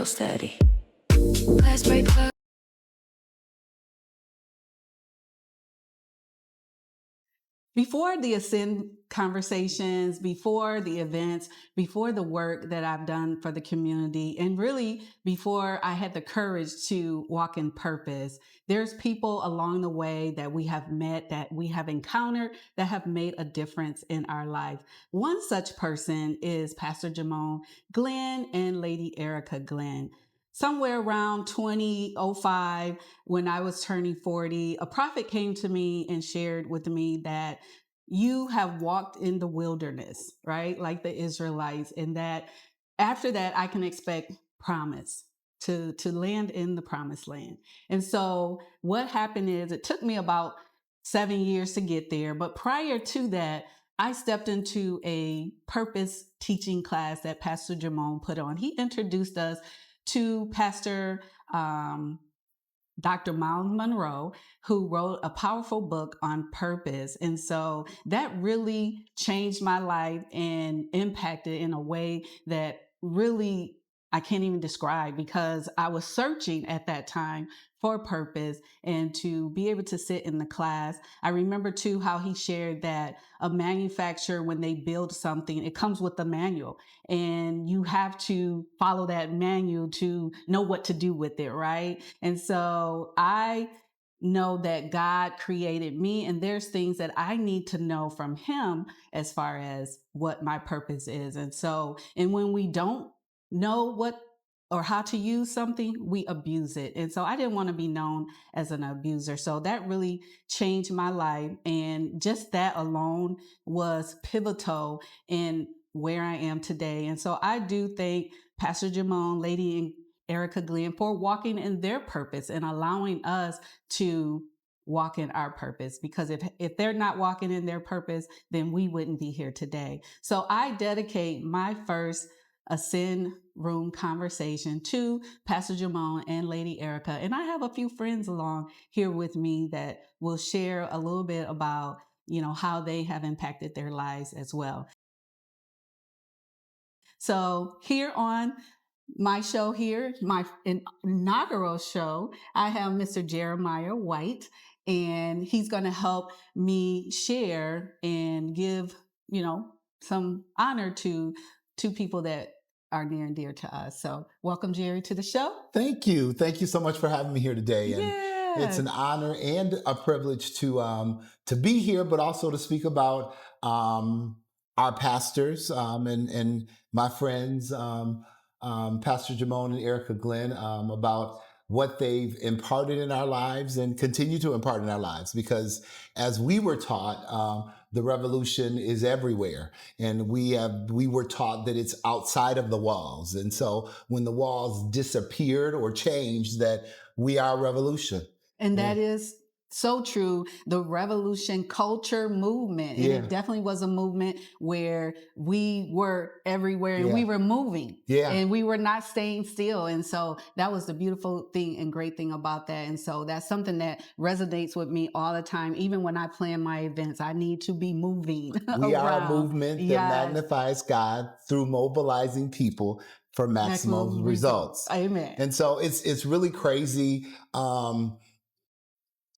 real steady. Glass break plug. Before the Ascend conversations, before the events, before the work that I've done for the community, and really before I had the courage to walk in purpose, there's people along the way that we have met, that we have encountered, that have made a difference in our life. One such person is Pastor Jamone Glenn and Lady Erica Glenn. Somewhere around 2005, when I was turning 40, a prophet came to me and shared with me that you have walked in the wilderness, right? Like the Israelites, and that after that, I can expect promise to land in the promised land. And so what happened is it took me about 7 years to get there. But prior to that, I stepped into a purpose teaching class that Pastor Jamone put on. He introduced us to Pastor Dr. Miles Monroe, who wrote a powerful book on purpose. And so that really changed my life and impacted in a way that really I can't even describe, because I was searching at that time for purpose and to be able to sit in the class. I remember too how he shared that a manufacturer, when they build something, it comes with a manual and you have to follow that manual to know what to do with it, right? And so I know that God created me, and there's things that I need to know from him as far as what my purpose is. And when we don't know what or how to use something, we abuse it. And so I didn't want to be known as an abuser. So that really changed my life. And just that alone was pivotal in where I am today. And so I do thank Pastor Jamone, Lady and Erica Glenn for walking in their purpose and allowing us to walk in our purpose, because if they're not walking in their purpose, then we wouldn't be here today. So I dedicate my first Ascend room conversation to Pastor Jamone and Lady Erica. And I have a few friends along here with me that will share a little bit about, how they have impacted their lives as well. So here on my show here, my inaugural show, I have Mr. Jeremiah White, and he's going to help me share and give, some honor to two people that are near and dear to us. So welcome, Jerry, to the show. Thank you. Thank you so much for having me here today. And Yes. it's an honor and a privilege to be here, but also to speak about our pastors and my friends, Pastor Jamone and Erica Glenn, about what they've imparted in our lives and continue to impart in our lives. Because as we were taught, the revolution is everywhere, and we were taught that it's outside of the walls. And so when the walls disappeared or changed, that we are revolution. And that is so true. The revolution culture movement. And it definitely was a movement where we were everywhere and we were moving and we were not staying still. And so that was the beautiful thing and great thing about that. And so that's something that resonates with me all the time. Even when I plan my events, I need to be moving. We are a movement that magnifies God through mobilizing people for maximum results. Amen. And so it's really crazy.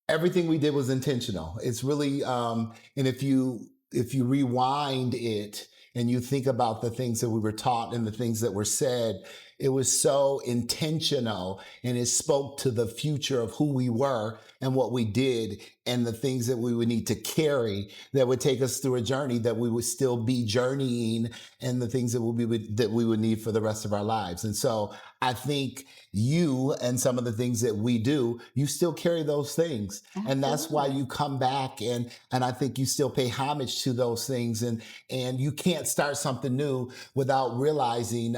Everything we did was intentional. It's really, and if you rewind it and you think about the things that we were taught and the things that were said, it was so intentional, and it spoke to the future of who we were and what we did and the things that we would need to carry that would take us through a journey that we would still be journeying, and the things that we would need for the rest of our lives. And so I think you and some of the things that we do, you still carry those things. Absolutely. And that's why you come back, and I think you still pay homage to those things, and you can't start something new without realizing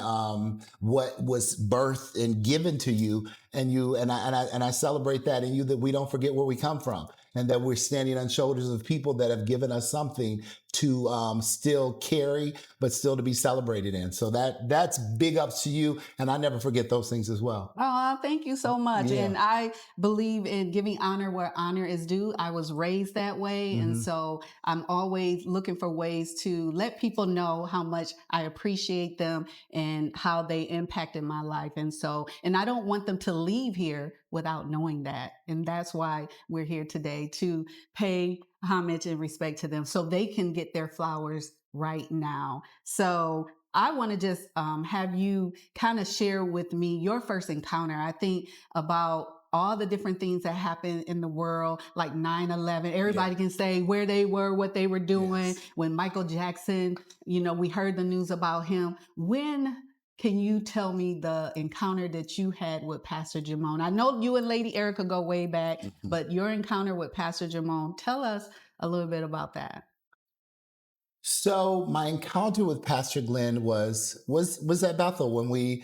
what was birthed and given to you, and I celebrate that in you, that we don't forget where we come from, and that we're standing on shoulders of people that have given us something still carry, but still to be celebrated in. So that's big ups to you. And I never forget those things as well. Oh, thank you so much. Yeah. And I believe in giving honor where honor is due. I was raised that way. And so I'm always looking for ways to let people know how much I appreciate them and how they impacted my life. And I don't want them to leave here without knowing that. And that's why we're here today, to pay homage and respect to them so they can get their flowers right now. So I want to just have you kind of share with me your first encounter. I think about all the different things that happen in the world, like 9/11. Everybody can say where they were, what they were doing. Yes. When Michael Jackson, we heard the news about him. When can you tell me the encounter that you had with Pastor Jamone? I know you and Lady Erica go way back, but your encounter with Pastor Jamone, tell us a little bit about that. So my encounter with Pastor Glenn was at Bethel when we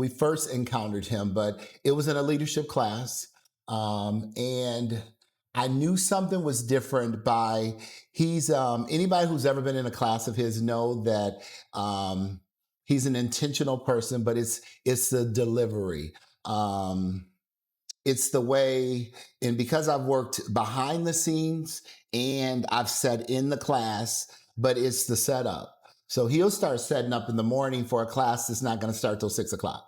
first encountered him, but it was in a leadership class, and I knew something was different by he's anybody who's ever been in a class of his know that he's an intentional person, but it's the delivery. It's the way, and because I've worked behind the scenes and I've sat in the class, but it's the setup. So he'll start setting up in the morning for a class that's not going to start till 6 o'clock.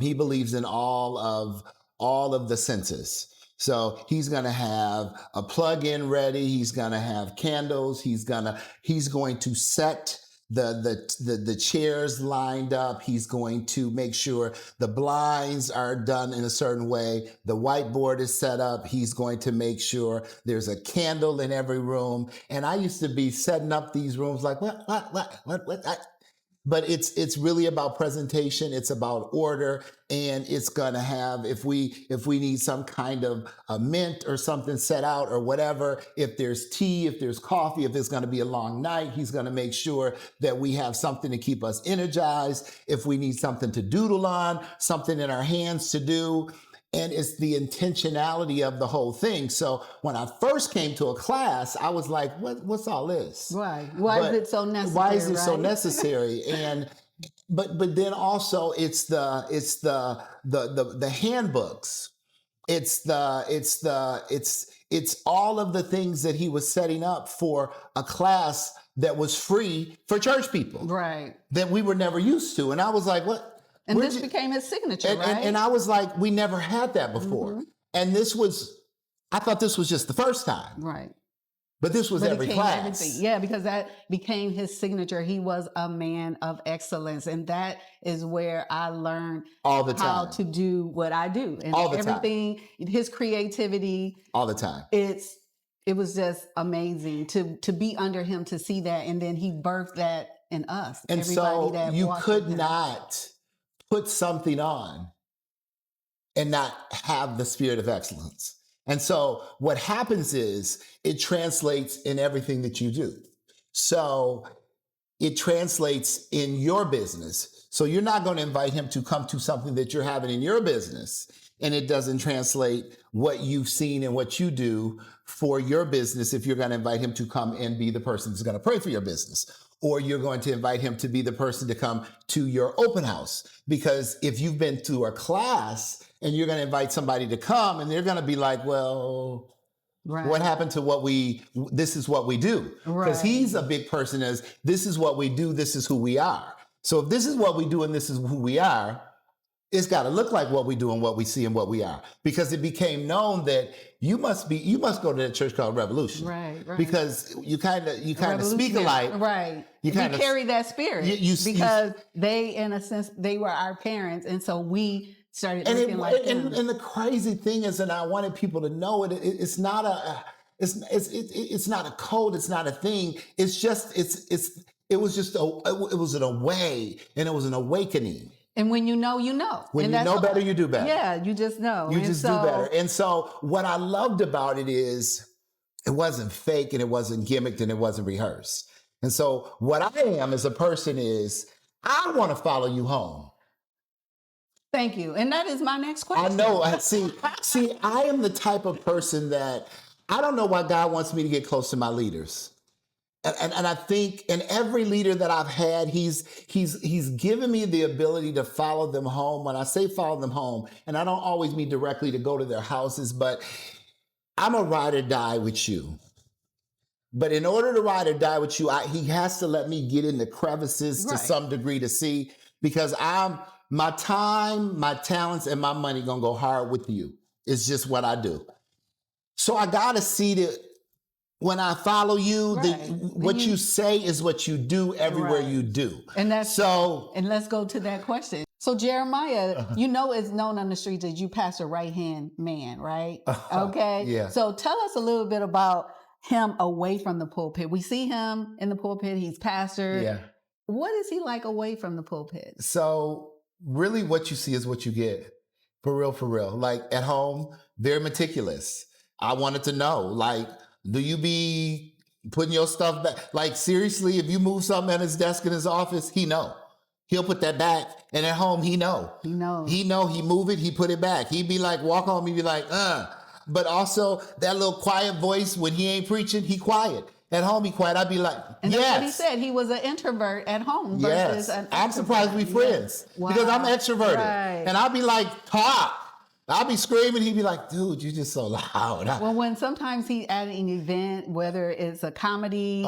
He believes in all of the senses. So he's going to have a plug-in ready. He's going to have candles. He's going to set the chairs lined up. He's going to make sure the blinds are done in a certain way. The whiteboard is set up. He's going to make sure there's a candle in every room. And I used to be setting up these rooms like, what? But it's really about presentation. It's about order, and it's gonna have, if we need some kind of a mint or something set out or whatever, if there's tea, if there's coffee, if it's gonna be a long night, he's gonna make sure that we have something to keep us energized. If we need something to doodle on, something in our hands to do. And it's the intentionality of the whole thing. So when I first came to a class, I was like, what's all this? Right. Why is it so necessary? Why is it so right? necessary? And but then also it's the handbooks. It's all of the things that he was setting up for a class that was free for church people. Right. That we were never used to. And I was like, what? And this became his signature, right? And I was like, we never had that before. And I thought this was just the first time. Right. But this was every class. Everything. Yeah, because that became his signature. He was a man of excellence. And that is where I learned all the time how to do what I do. And all the everything, time. His creativity. All the time. It was just amazing to be under him, to see that. And then he birthed that in us. And everybody so you could not put something on and not have the spirit of excellence. And so what happens is it translates in everything that you do. So it translates in your business. So you're not going to invite him to come to something that you're having in your business, and it doesn't translate what you've seen and what you do for your business if you're going to invite him to come and be the person who's going to pray for your business. Or you're going to invite him to be the person to come to your open house. Because if you've been to a class and you're going to invite somebody to come and they're going to be like, well, right. What happened to this is what we do. Because he's a big person as this is what we do, this is who we are. So if this is what we do and this is who we are, it's got to look like what we do and what we see and what we are. Because it became known that you must go to that church called Revolution. Right. Because you kind of speak alike. Right. We carry that spirit. Because they, in a sense, they were our parents. And so we started looking like them. And the crazy thing is, and I wanted people to know it's not it's not a code. It's not a thing. It's just, it was an away, and it was an awakening. And when you know, you know. When you know better, you do better. Yeah, you just know. You just do better. And so what I loved about it is it wasn't fake, and it wasn't gimmicked, and it wasn't rehearsed. And so what I am as a person is I want to follow you home. Thank you. And that is my next question. I know. See, I am the type of person that I don't know why God wants me to get close to my leaders. and I think in every leader that I've had, he's given me the ability to follow them home. When I say follow them home, and I don't always mean directly to go to their houses, but I'm a ride or die with you. But in order to ride or die with you, he has to let me get in the crevices to some degree to see, because my time, my talents, and my money gonna go hard with you. It's just what I do. So I gotta see that when I follow you, what you say is what you do everywhere you do. And let's go to that question. So Jeremiah, it's known on the streets that you pastor right-hand man, right? Okay. Yeah. So tell us a little bit about him away from the pulpit. We see him in the pulpit. He's pastor. Yeah. What is he like away from the pulpit? So really what you see is what you get. For real, for real. Like at home, very meticulous. I wanted to know, like, do you be putting your stuff back? Like seriously, if you move something at his desk in his office, he know. He'll put that back. And at home, he know. He knows. He know, he move it, he put it back. He'd be like, walk home, he'd be like, But also that little quiet voice when he ain't preaching, he quiet. At home, he quiet. I'd be like, and that's what he said. He was an introvert at home versus an extrovert. I'm surprised we friends because I'm extroverted. Right. And I'll be like, talk. I'll be screaming. He'd be like, dude, you're just so loud. Well, when sometimes he's at an event, whether it's a comedy,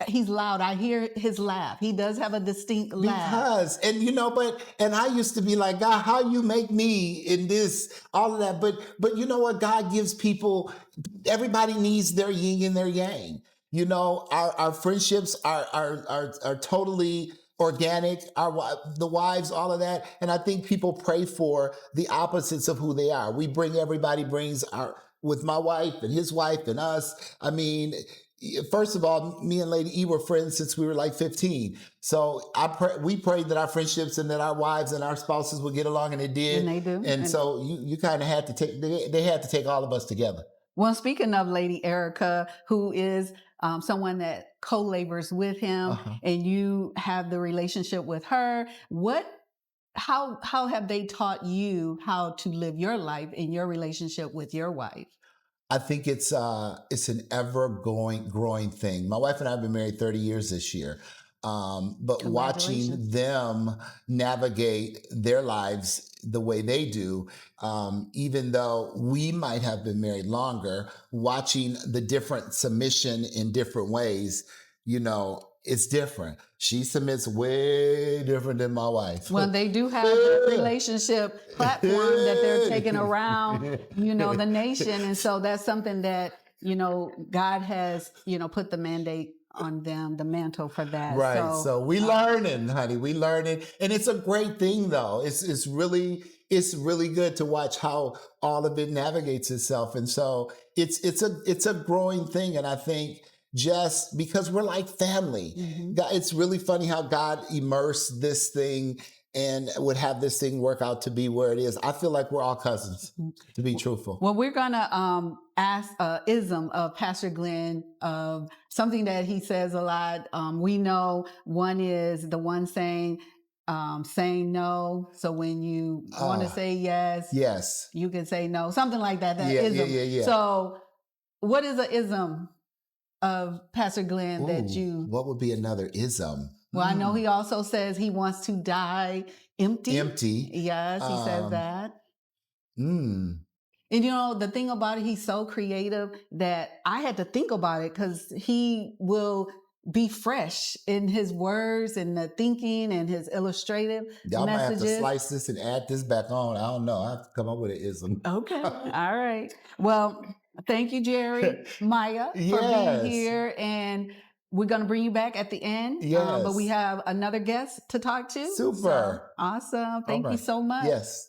he's loud. I hear his laugh. He does have a distinct laugh. And I used to be like, God, how you make me in this, all of that. But you know what? God gives people, everybody needs their yin and their yang. You know, our friendships are totally organic, the wives, all of that. And I think people pray for the opposites of who they are. Everybody brings with my wife and his wife and us. I mean, first of all, me and Lady E were friends since we were like 15. So we prayed that our friendships and that our wives and our spouses would get along, and they did. And they do. And so you kind of had to they had to take all of us together. Well, speaking of Lady Erica, who is someone that co-labors with him, and you have the relationship with her, how have they taught you how to live your life in your relationship with your wife? I think it's an ever growing thing. My wife and I have been married 30 years this year. But watching them navigate their lives the way they do, even though we might have been married longer, watching the different submission in different ways, it's different. She submits way different than my wife. Well, they do have a relationship platform that they're taking around, the nation. And so that's something that, God has, put the mandate on them, the mantle for that. Right. So we learning, honey. We learning. And it's a great thing though. It's really good to watch how all of it navigates itself. And so it's a growing thing. And I think just because we're like family, it's really funny how God immersed this thing and would have this thing work out to be where it is. I feel like we're all cousins, to be truthful. Well, we're going to ask ism of Pastor Glenn, of something that he says a lot. We know one is the one saying no. So when you want to say yes, you can say no. Something like that. Ism. Yeah. So what is an ism of Pastor Glenn what would be another ism? Well, I know he also says he wants to die empty. Empty. Yes, he says that. And the thing about it, he's so creative that I had to think about it, because he will be fresh in his words and the thinking and his illustrative Y'all messages. Might have to slice this and add this back on. I don't know. I have to come up with an ism. Okay. All right. Well, thank you, Jeremiah, for being here. And we're going to bring you back at the end. Yes. But we have another guest to talk to. Super. So, awesome. Thank you so much. Yes.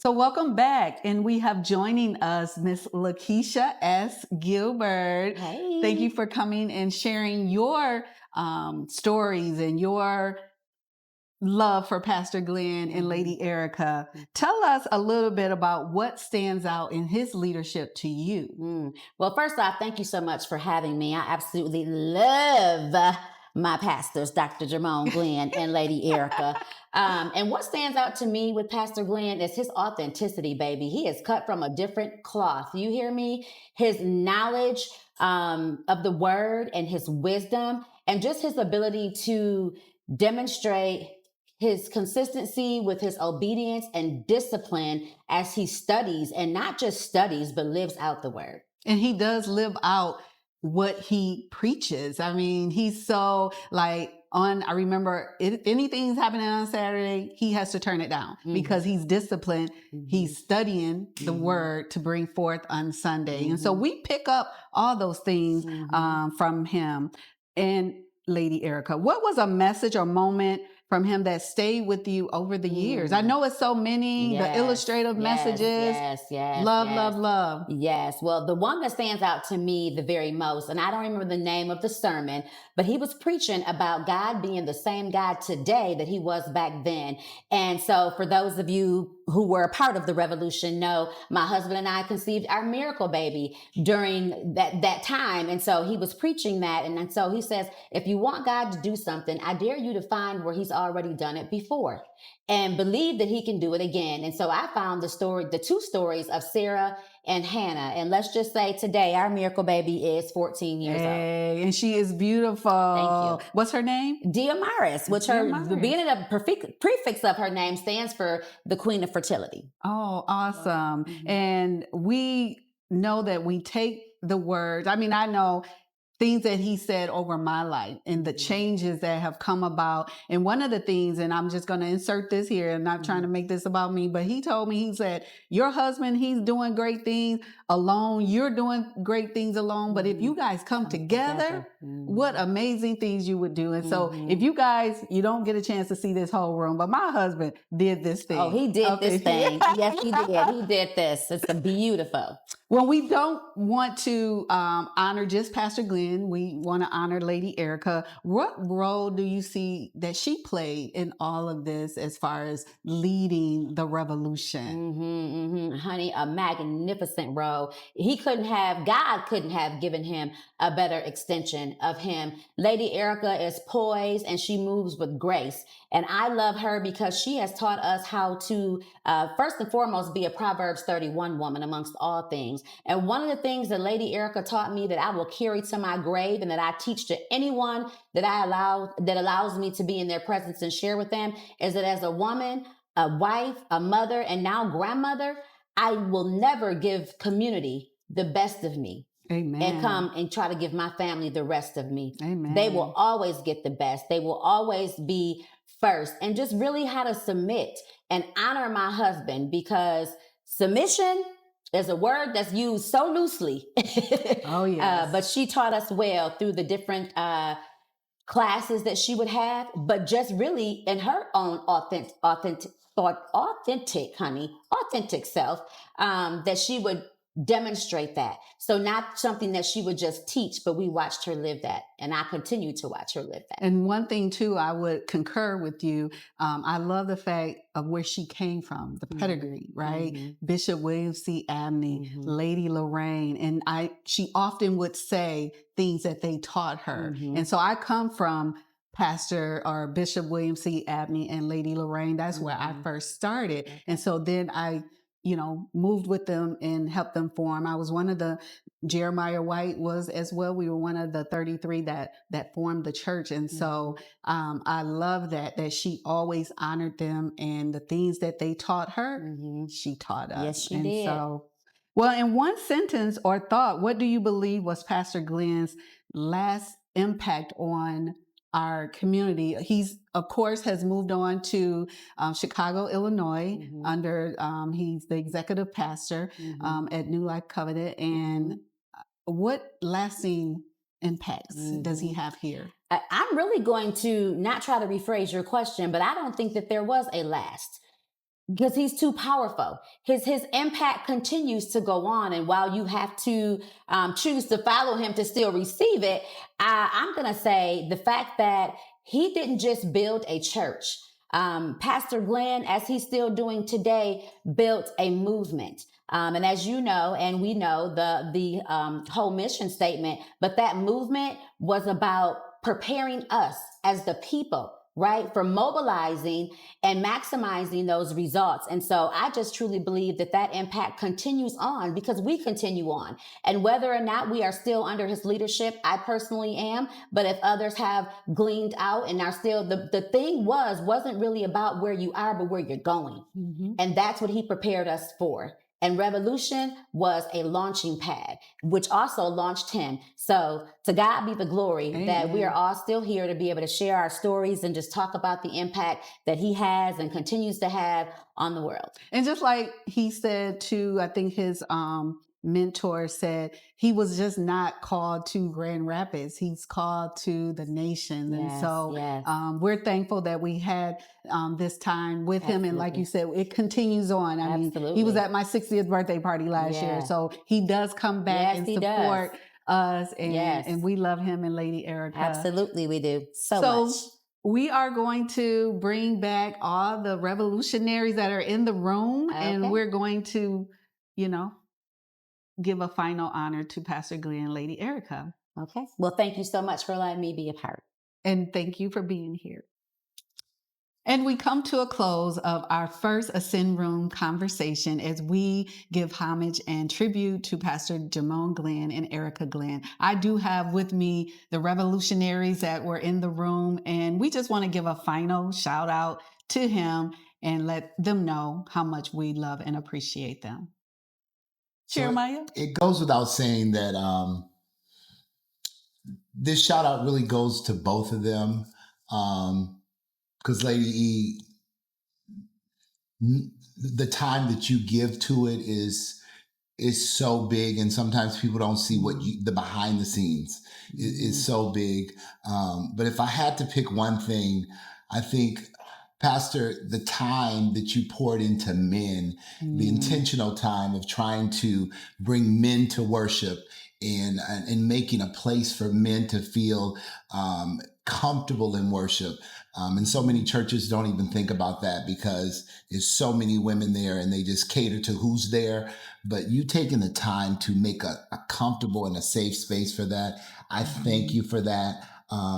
So welcome back. And we have joining us Miss Lakeisha S. Gilbert. Hey. Thank you for coming and sharing your stories and your love for Pastor Glenn and Lady Erica. Tell us a little bit about what stands out in his leadership to you. Well, first off, thank you so much for having me. I absolutely love my pastors, Dr. Jermone Glenn and Lady Erica. And what stands out to me with Pastor Glenn is his authenticity, baby. He is cut from a different cloth. You hear me? His knowledge of the word and his wisdom and just his ability to demonstrate his consistency with his obedience and discipline as he studies, and not just studies, but lives out the word. And he does live out what he preaches. I mean, he's so like I remember if anything's happening on Saturday, he has to turn it down because he's disciplined. He's studying the word to bring forth on Sunday. And so we pick up all those things from him. And Lady Erica, what was a message or moment from him that stayed with you over the years? I know it's so many, the illustrative messages. Yes. Love. Yes. Well, the one that stands out to me the very most, and I don't remember the name of the sermon, but he was preaching about God being the same God today that he was back then. And so for those of you who were a part of the revolution know, my husband and I conceived our miracle baby during that time. And so he was preaching that. And so he says, if you want God to do something, I dare you to find where he's already done it before and believe that he can do it again. And so I found the two stories of Sarah and Hannah. And let's just say today, our miracle baby is 14 years old. And she is beautiful. Thank you. What's her name? Diamaris, which the beginning of prefix of her name stands for the Queen of Fertility. Oh, awesome. And we know that we take the words. I mean, I know things that he said over my life and the changes that have come about. And one of the things, and I'm just going to insert this here, I'm not trying to make this about me, but he told me, he said, your husband, he's doing great things alone. You're doing great things alone. But if you guys come together, what amazing things you would do. And so if you guys, you don't get a chance to see this whole room, but my husband did this thing. Oh, he did this thing. Yes, he did. He did this. It's beautiful. Well, we don't want to honor just Pastor Glenn. We want to honor Lady Erica. What role do you see that she played in all of this as far as leading the revolution? Honey, a magnificent role. God couldn't have given him a better extension of him. Lady Erica is poised and she moves with grace. And I love her because she has taught us how to, first and foremost, be a Proverbs 31 woman amongst all things. And one of the things that Lady Erica taught me that I will carry to my grave and that I teach to anyone that allows me to be in their presence and share with them is that as a woman, a wife, a mother, and now grandmother, I will never give community the best of me. Amen. And come and try to give my family the rest of me. Amen. They will always get the best. They will always be first. And just really how to submit and honor my husband, because submission is a word that's used so loosely. Oh, yes. But she taught us well through the different classes that she would have, but just really in her own authentic self, that she would demonstrate that. So not something that she would just teach, but we watched her live that. And I continue to watch her live that. And one thing too, I would concur with you. I love the fact of where she came from, the pedigree, right? Bishop William C. Abney, Lady Lorraine. And she often would say things that they taught her. And so I come from Pastor or Bishop William C. Abney and Lady Lorraine. That's where I first started. And so then I moved with them and helped them form. I was one of the, Jeremiah White was as well. We were one of the 33 that formed the church. And so I love that she always honored them, and the things that they taught her, she taught us. Yes, she did. So, well, in one sentence or thought, what do you believe was Pastor Glenn's last impact on our community? He's, of course, has moved on to Chicago, Illinois, under, he's the executive pastor at New Life Covenant. And what lasting impacts does he have here? I'm really going to not try to rephrase your question, but I don't think that there was a last, because he's too powerful. His impact continues to go on. And while you have to choose to follow him to still receive it, I'm going to say the fact that he didn't just build a church. Pastor Glenn, as he's still doing today, built a movement. And as you know, and we know the whole mission statement, but that movement was about preparing us as the people right? For mobilizing and maximizing those results. And so I just truly believe that that impact continues on because we continue on. And whether or not we are still under his leadership, I personally am. But if others have gleaned out and are still, the thing wasn't really about where you are, but where you're going. Mm-hmm. And that's what he prepared us for. And Revolution was a launching pad, which also launched him. So to God be the glory that we are all still here to be able to share our stories and just talk about the impact that he has and continues to have on the world. And just like he said too, I think his mentor said he was just not called to Grand Rapids. He's called to the nation. And so we're thankful that we had this time with him. And like you said, it continues on. I mean, he was at my 60th birthday party last year. So he does come back and support us. And we love him and Lady Erica. Absolutely, we do. So much. We are going to bring back all the revolutionaries that are in the room, and we're going to, give a final honor to Pastor Glenn and Lady Erica. Okay. Well, thank you so much for letting me be a part. And thank you for being here. And we come to a close of our first Ascend Room conversation as we give homage and tribute to Pastor Jamone Glenn and Erica Glenn. I do have with me the revolutionaries that were in the room, and we just want to give a final shout out to him and let them know how much we love and appreciate them. Jeremiah? It goes without saying that this shout out really goes to both of them. Because Lady E, the time that you give to it is so big, and sometimes people don't see what the behind the scenes is so big. But if I had to pick one thing, I think, Pastor, the time that you poured into men, the intentional time of trying to bring men to worship and making a place for men to feel comfortable in worship. And so many churches don't even think about that because there's so many women there and they just cater to who's there. But you taking the time to make a comfortable and a safe space for that, I thank you for that.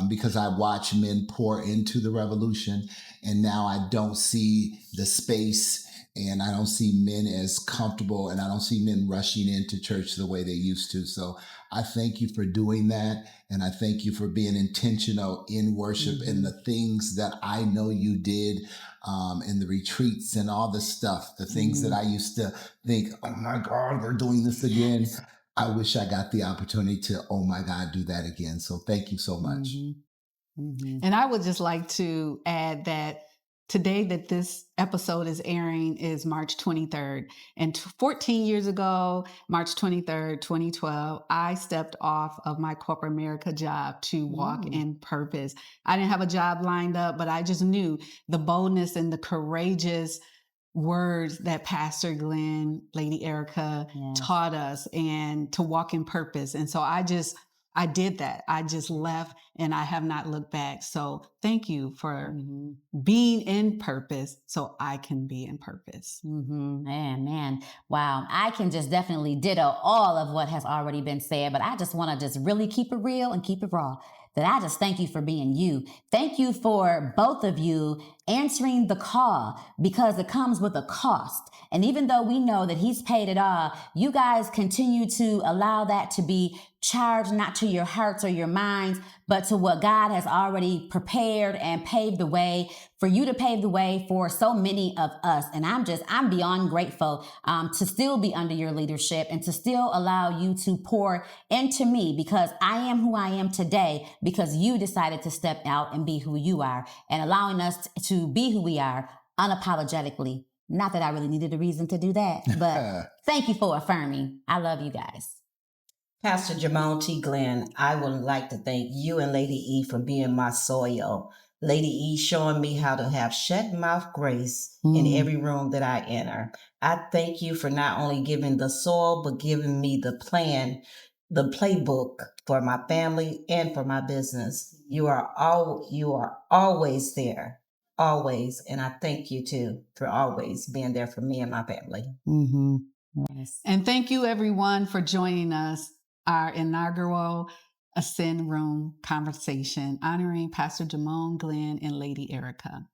Because I watch men pour into the revolution, and now I don't see the space, and I don't see men as comfortable, and I don't see men rushing into church the way they used to. So I thank you for doing that, and I thank you for being intentional in worship and the things that I know you did in the retreats and all the stuff, the things that I used to think, oh my God, we're doing this again. I wish I got the opportunity to, oh my God, do that again. So thank you so much. And I would just like to add that today that this episode is airing is March 23rd. And 14 years ago, March 23rd, 2012, I stepped off of my corporate America job to walk in purpose. I didn't have a job lined up, but I just knew the boldness and the courageous words that Pastor Glenn, Lady Erica taught us, and to walk in purpose. And so I did that. I just left and I have not looked back. So thank you for being in purpose so I can be in purpose. Man. Wow. I can just definitely ditto all of what has already been said, but I just want to just really keep it real and keep it raw. That I just thank you for being you. Thank you for both of you answering the call, because it comes with a cost. And even though we know that he's paid it all, you guys continue to allow that to be charged not to your hearts or your minds, but to what God has already prepared and paved the way for you to pave the way for so many of us. And I'm beyond grateful to still be under your leadership and to still allow you to pour into me, because I am who I am today because you decided to step out and be who you are, and allowing us to be who we are unapologetically. Not that I really needed a reason to do that, but thank you for affirming. I love you guys. Pastor Jamone T. Glenn, I would like to thank you and Lady E for being my soil. Lady E showing me how to have shut mouth grace in every room that I enter. I thank you for not only giving the soil, but giving me the plan, the playbook for my family and for my business. You are always there, always. And I thank you too for always being there for me and my family. Yes. And thank you everyone for joining us, our inaugural Ascend Room conversation honoring Pastor Jamone Glenn and Lady Erica.